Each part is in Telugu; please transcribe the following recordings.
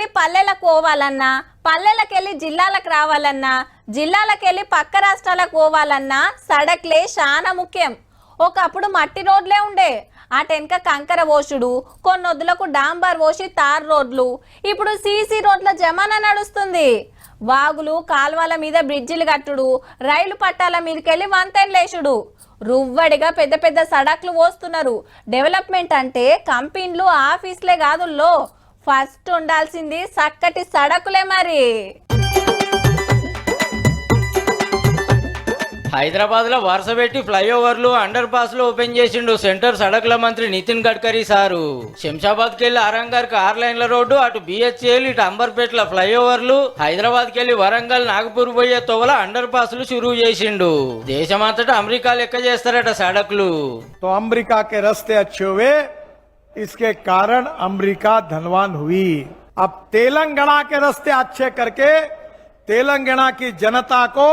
జిల్లాలకెళ్ళి పల్లెలకు పోవాలన్నా, పల్లెలకెళ్ళి జిల్లాలకు రావాలన్నా, జిల్లాలకెళ్ళి పక్క రాష్ట్రాలకు పోవాలన్నా సడక్లే చాలా ముఖ్యం. ఒకప్పుడు మట్టి రోడ్లే ఉండే, అటెనక కంకర పోసుడు, కొన్నొద్దులకు డాంబర్ పోసి తార్ రోడ్లు. ఇప్పుడు సీసీ రోడ్ల జమానా నడుస్తుంది. వాగులు కాల్వల మీద బ్రిడ్జిలు కట్టుడు, రైలు పట్టాల మీదకెళ్ళి వంతెనలేసుడు, రువ్వడిగా పెద్ద పెద్ద సడక్లు పోస్తున్నారు. డెవలప్మెంట్ అంటే కంపెనీలు ఆఫీసులే కాదుల్లో, ఫస్ట్ ఉండాల్సింది చక్కటి సడకులే. మరి హైదరాబాద్ లో వరుస పెట్టి ఫ్లైఓవర్లు అండర్ పాస్ లో ఓపెన్ చేసిండు సెంటర్ సడక్ల మంత్రి నితిన్ గడ్కరీ సారు. శంషాబాద్ కెళ్లి ఆరంగర్ కు 6 లైన్ల రోడ్డు, అటు బిహెచ్ఎల్ ఇటు అంబర్పేట్ల ఫ్లైఓవర్లు, హైదరాబాద్ కెళ్లి వరంగల్ నాగపూర్ పోయే తోవల అండర్ పాస్ లు షురూ చేసిండు. దేశమంతటా అమెరికా లెక్క చేస్తారట సడక్లు. అమెరికా కే రస్తే अच्छे हुए, इसके कारण अमेरिका धनवान हुई. अब तेलंगाना के रास्ते अच्छे करके तेलंगाना की जनता को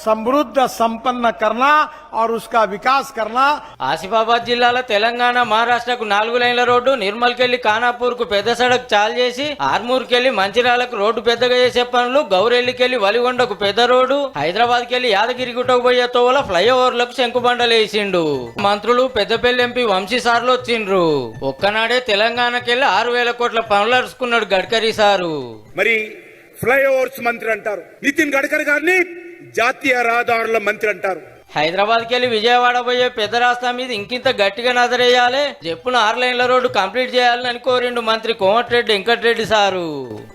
समृद्ध संपन्न करना और उसका विकास करना. ఆసిఫాబాద్ జిల్లాలో తెలంగాణ మహారాష్ట్రకు 4 లైన్ల రోడ్డు, నిర్మల్ కెళ్లి ఖానాపూర్ కు పెద్ద సడక్ చాలు చేసి, ఆర్మూర్ కెళ్లి మంచిర్యాలకు రోడ్డు పెద్దగా చేసే పనులు, గౌరెల్లికెళ్లి వలిగొండకు పెద్ద రోడ్డు, హైదరాబాద్ కెళ్లి యాదగిరిగుట్టకు పోయే తోవల ఫ్లైఓవర్లకు శంకుబండలేసిండు. మంత్రులు పెద్దపల్లి ఎంపీ వంశీ సార్లు వచ్చిండ్రు. ఒక్కనాడే తెలంగాణకెళ్లి 6,000 కోట్ల పనులు అరుచుకున్నాడు గడ్కరీ సారు. మరి ఫ్లైఓవర్స్ మంత్రి అంటారు, నితిన్ గడ్కరీ గారిని జాతీయ రహదారుల మంత్రి అంటారు. హైదరాబాద్ కెళ్లి విజయవాడ పోయే పెద్ద రాస్తా మీద ఇంకింత గట్టిగా నజరేయాలి, చెప్పున 6 లైన్ల రోడ్డు కంప్లీట్ చేయాలని కోరిండు మంత్రి కోమటిరెడ్డి వెంకటరెడ్డి సారు.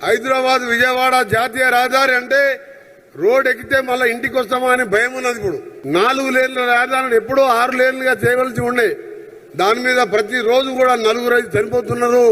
హైదరాబాద్ విజయవాడ జాతీయ రహదారి అంటే రోడ్ ఎక్కితే మళ్ళీ ఇంటికి వస్తామా అని భయం ఉన్నది. ఇప్పుడు 4 లేన్ల రహదారిని ఎప్పుడో 6 లేన్లుగా చేయవలసి ఉండే, దాని మీద ప్రతి రోజు కూడా 4 చనిపోతున్నారు.